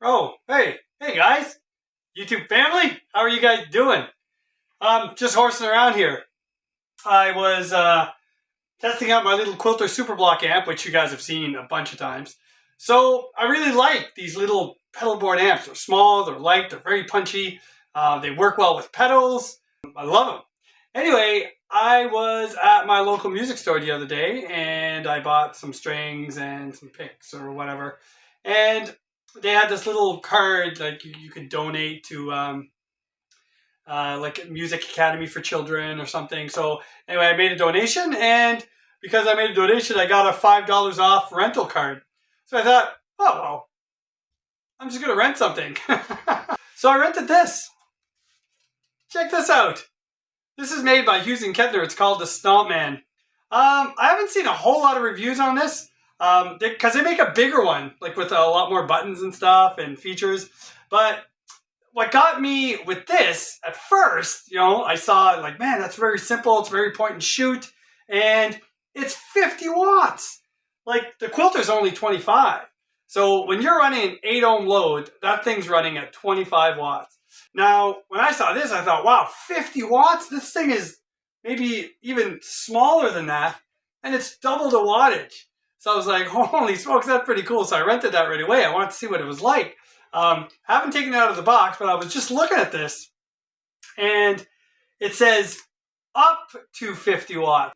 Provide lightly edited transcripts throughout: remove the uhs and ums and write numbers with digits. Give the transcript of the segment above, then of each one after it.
Oh, hey guys, YouTube family, how are you guys doing? Just horsing around here. I was testing out my little Quilter Super Block amp, which you guys have seen a bunch of times. So I really like these little pedal board amps. They're small, they're light, they're very punchy. They work well with pedals. I love them. Anyway, I was at my local music store the other day and I bought some strings and some picks or whatever. And they had this little card like you could donate to like Music Academy for Children or something. So anyway, I made a donation, and because I made a donation, I got a $5 off rental card. So I thought, oh well, I'm just gonna rent something. So I rented this. Check this out. This is made by Hughes and Kettner. It's called the StompMan. I haven't seen a whole lot of reviews on this. Because they make a bigger one, like with a lot more buttons and stuff and features. But what got me with this at first, you know, I saw like, man, that's very simple. It's very point and shoot, and it's 50 watts. Like the Quilter's only 25. So when you're running an 8 ohm load, that thing's running at 25 watts. Now, when I saw this, I thought, wow, 50 watts? This thing is maybe even smaller than that, and it's double the wattage. So I was like, holy smokes, that's pretty cool. So I rented that right away. I wanted to see what it was like. Haven't taken it out of the box, but I was just looking at this. And it says up to 50 watts.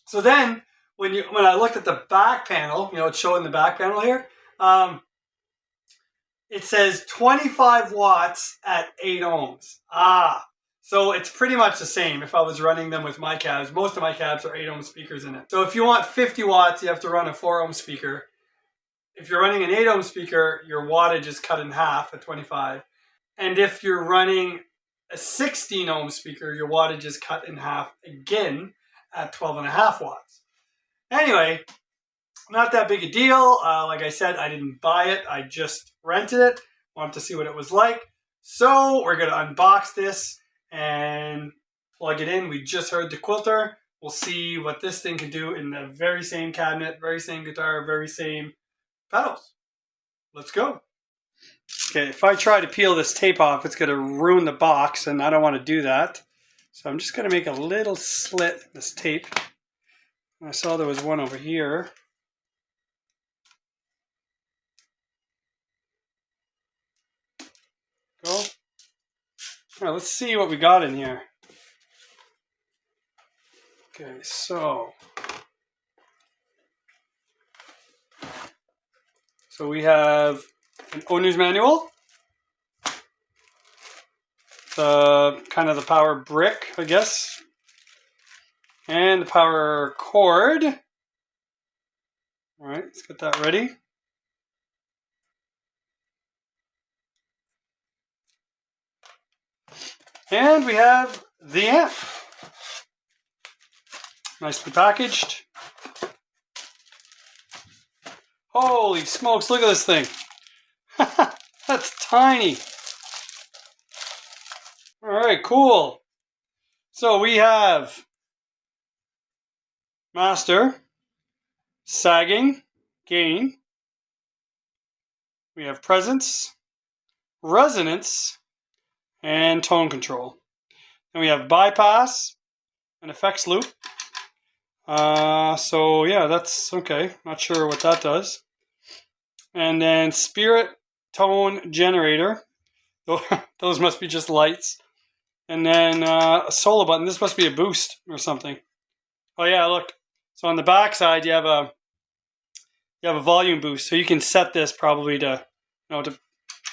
So then when I looked at the back panel, you know, it's showing the back panel here. It says 25 watts at 8 ohms. So it's pretty much the same if I was running them with my cabs. Most of my cabs are 8 ohm speakers in it. So if you want 50 watts, you have to run a 4 ohm speaker. If you're running an 8 ohm speaker, your wattage is cut in half at 25. And if you're running a 16 ohm speaker, your wattage is cut in half again at 12.5 watts. Anyway, not that big a deal. Like I said, I didn't buy it. I just rented it. Wanted to see what it was like. So we're going to unbox this and plug it in. We just heard the Quilter. We'll see what this thing can do in the very same cabinet, very same guitar, very same pedals. Let's go. Okay, if I try to peel this tape off, it's going to ruin the box, and I don't want to do that. So I'm just going to make a little slit in this tape. I saw there was one over here. Go. All right, let's see what we got in here. Okay, so we have an owner's manual, kind of the power brick, I guess, and the power cord. All right, let's get that ready. And we have the amp, nicely packaged. Holy smokes, look at this thing. That's tiny. All right, cool. So we have master, sagging, gain. We have presence, resonance, and tone control. And we have bypass, an effects loop. So yeah, that's okay. Not sure what that does. And then spirit tone generator. Those must be just lights. And then a solo button. This must be a boost or something. Oh yeah, look. So on the back side, you have a volume boost. So you can set this probably to, to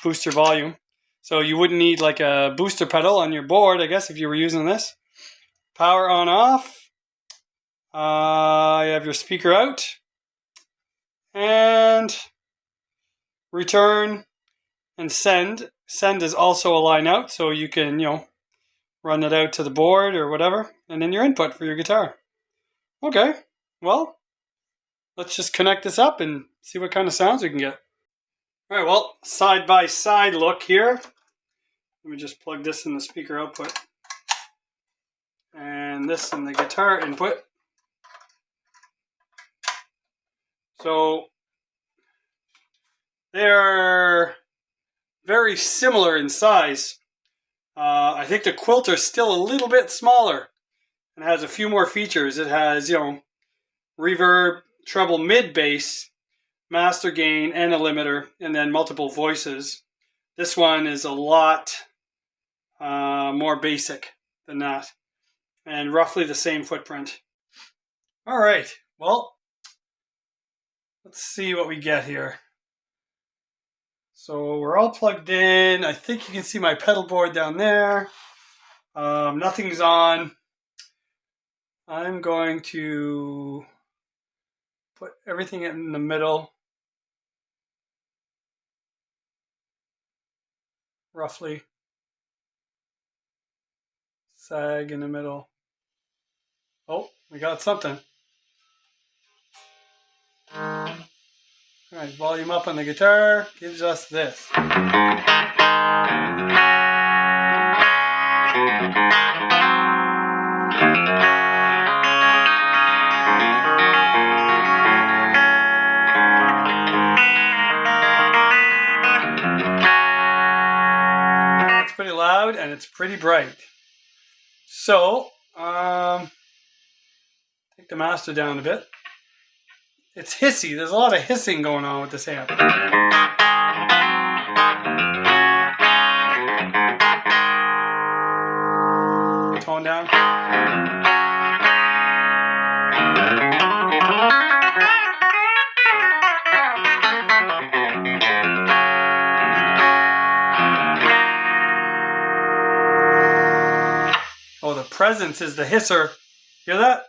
boost your volume. So you wouldn't need like a booster pedal on your board, I guess, if you were using this. Power on off. You have your speaker out. And return and send. Send is also a line out, so you can, run it out to the board or whatever. And then your input for your guitar. Okay, well, let's just connect this up and see what kind of sounds we can get. All right, well, side-by-side look here. Let me just plug this in the speaker output. And this in the guitar input. So they're very similar in size. I think the Quilter is still a little bit smaller and has a few more features. It has, reverb, treble, mid bass, master gain, and a limiter, and then multiple voices. This one is a lot more basic than that, and roughly the same footprint. All right, well, let's see what we get here. So we're all plugged in. I think you can see my pedal board down there. Nothing's on. I'm going to put everything in the middle, roughly. Sag in the middle. Oh, we got something. All right, volume up on the guitar gives us this. It's pretty loud and it's pretty bright. So, take the master down a bit. It's hissy. There's a lot of hissing going on with this amp. Tone down. Oh, the presence is the hisser. Hear that?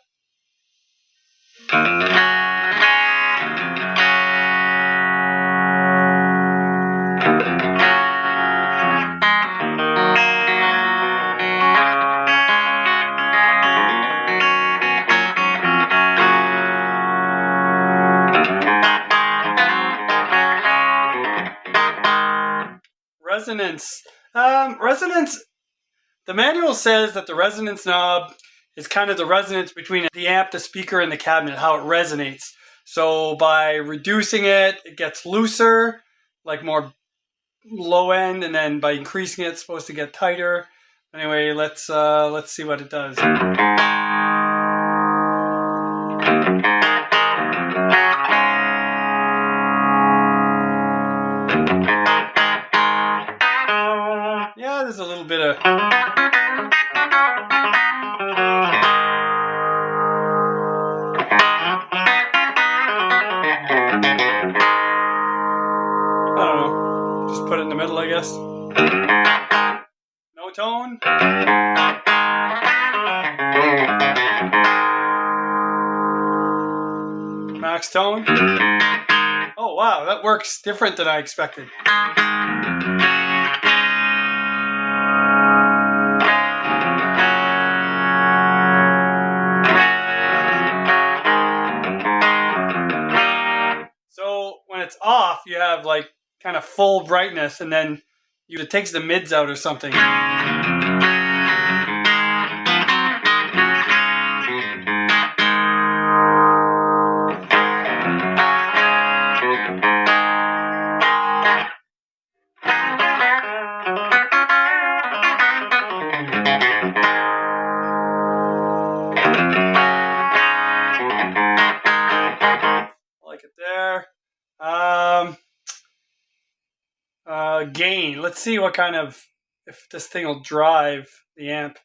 Resonance. Resonance, the manual says that the resonance knob is kind of the resonance between the amp, the speaker, and the cabinet, how it resonates. So by reducing it, it gets looser, like more low end, and then by increasing it, it's supposed to get tighter. Anyway, let's see what it does. Yeah, there's a little bit of... I don't know, just put it in the middle, I guess. No tone. Max tone. Oh wow, that works different than I expected. So when it's off, you have like kind of full brightness, and then it takes the mids out or something. Like it there. Gain. Let's see what kind of, if this thing will drive the amp.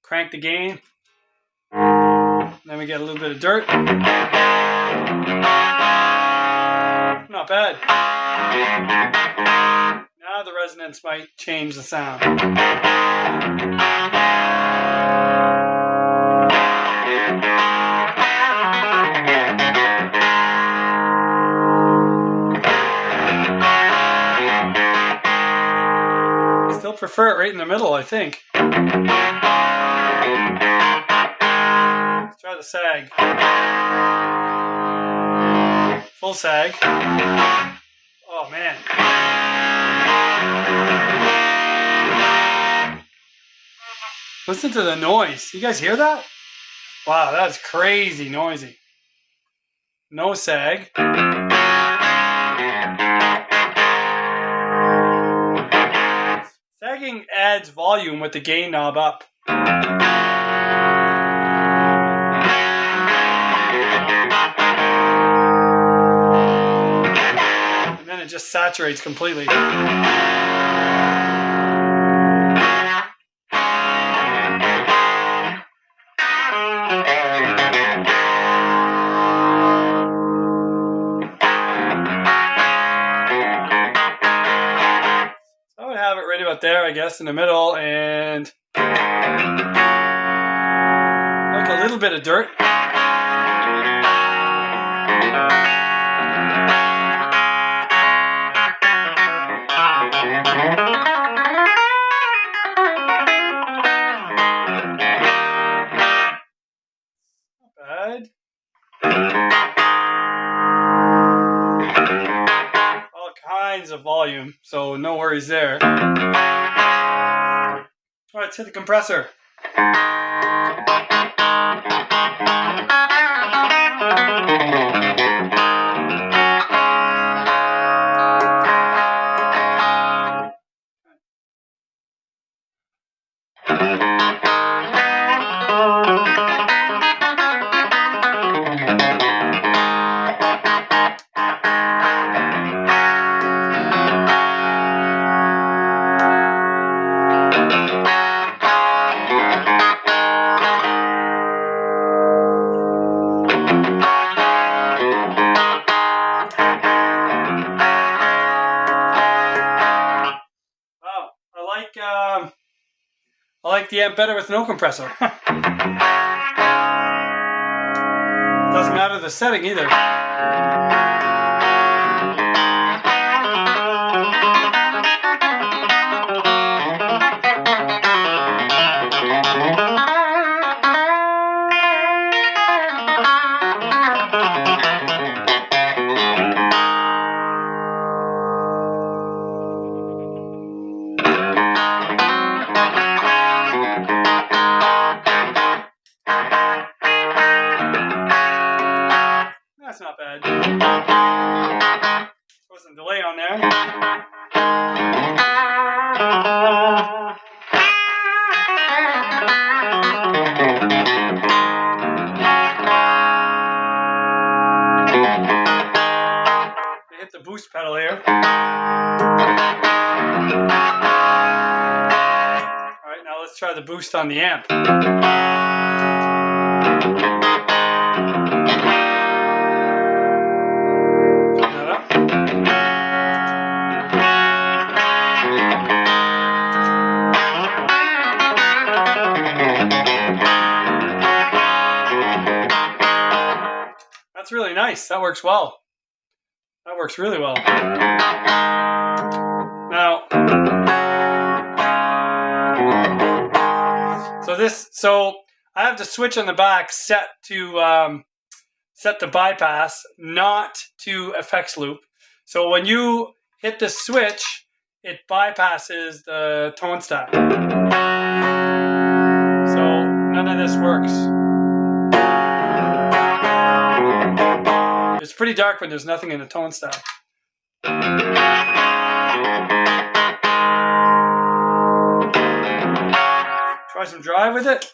Crank the gain. Then we get a little bit of dirt. Not bad. Now the resonance might change the sound. I still prefer it right in the middle, I think. Let's try the sag. Full sag. Oh man. Listen to the noise. You guys hear that? Wow, that's crazy noisy. No sag. Sagging adds volume with the gain knob up. And then it just saturates completely. Have it right about there, I guess, in the middle, and like a little bit of dirt. Not bad. Kinds of volume, so no worries there. Alright, let's hit the compressor. I like the amp better with no compressor. Doesn't matter the setting either. That's not bad. Throw some delay on there. Hit the boost pedal here. Alright, now let's try the boost on the amp. That's really nice. That works well. That works really well. Now, so I have the switch on the back set to set the bypass, not to effects loop. So when you hit the switch, it bypasses the tone stack. So none of this works. It's pretty dark when there's nothing in the tone stack. Try some drive with it.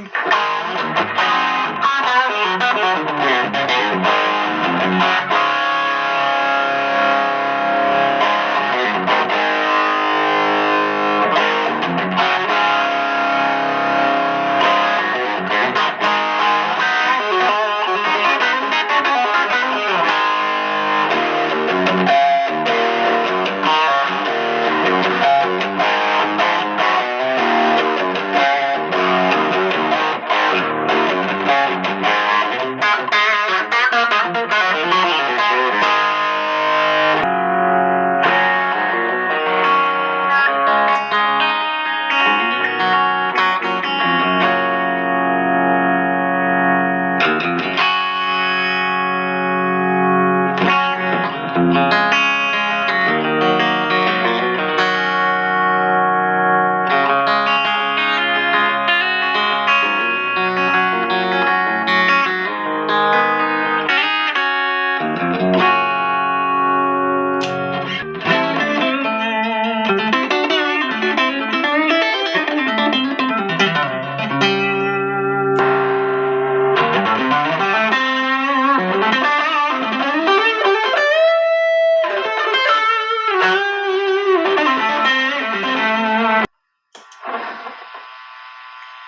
listening.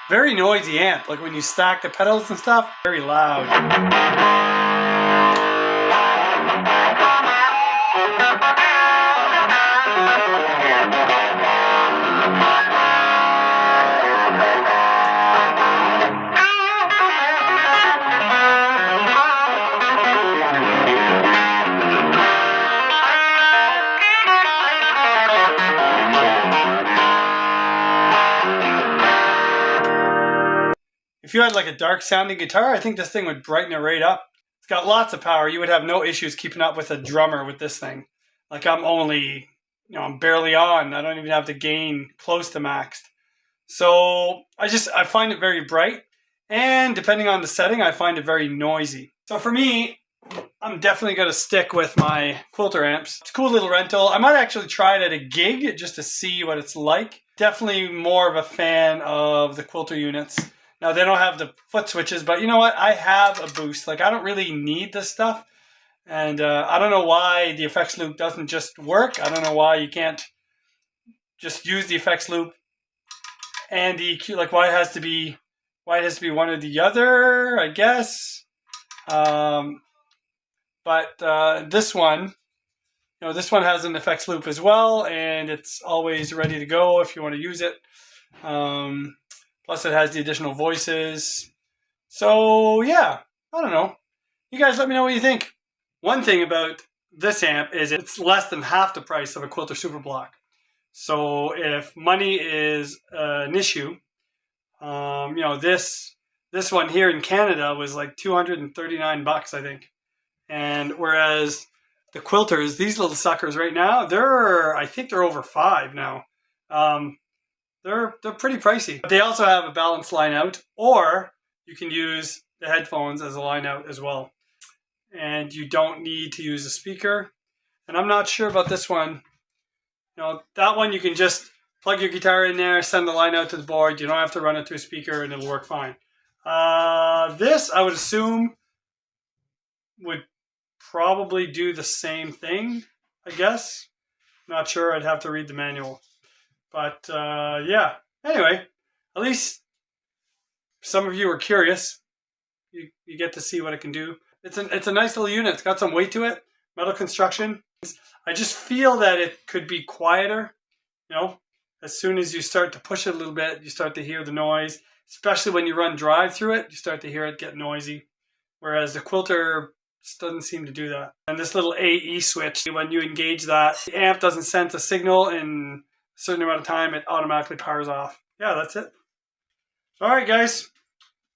Very noisy amp, like when you stack the pedals and stuff, very loud. If you had like a dark sounding guitar, I think this thing would brighten it right up. It's got lots of power. You would have no issues keeping up with a drummer with this thing. Like I'm only, I'm barely on. I don't even have the gain close to maxed. So I find it very bright. And depending on the setting, I find it very noisy. So for me, I'm definitely going to stick with my Quilter amps. It's a cool little rental. I might actually try it at a gig just to see what it's like. Definitely more of a fan of the Quilter units. Now, they don't have the foot switches, but you know what? I have a boost. Like, I don't really need this stuff. And I don't know why the effects loop doesn't just work. I don't know why you can't just use the effects loop and the EQ. Like, why it has to be one or the other, I guess. But this one, this one has an effects loop as well, and it's always ready to go if you want to use it. Plus, it has the additional voices. So, yeah, I don't know. You guys let me know what you think. One thing about this amp is it's less than half the price of a Quilter Superblock. So, if money is an issue, this one here in Canada was like $239, I think. And whereas the Quilters, these little suckers right now, I think they're over $5 now. They're pretty pricey. But they also have a balanced line out, or you can use the headphones as a line out as well. And you don't need to use a speaker. And I'm not sure about this one. That one you can just plug your guitar in there, send the line out to the board. You don't have to run it to a speaker and it'll work fine. This, I would assume, would probably do the same thing, I guess. Not sure. I'd have to read the manual. But, yeah. Anyway, at least some of you are curious. You get to see what it can do. It's a nice little unit. It's got some weight to it. Metal construction. I just feel that it could be quieter. As soon as you start to push it a little bit, you start to hear the noise. Especially when you run drive through it, you start to hear it get noisy. Whereas the Quilter just doesn't seem to do that. And this little AE switch, when you engage that, the amp doesn't sense a signal in a certain amount of time, it automatically powers off. Yeah, that's it. All right, guys.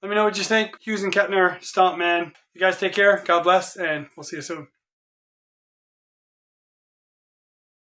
Let me know what you think. Hughes and Kettner, StompMan. You guys take care. God bless, and we'll see you soon.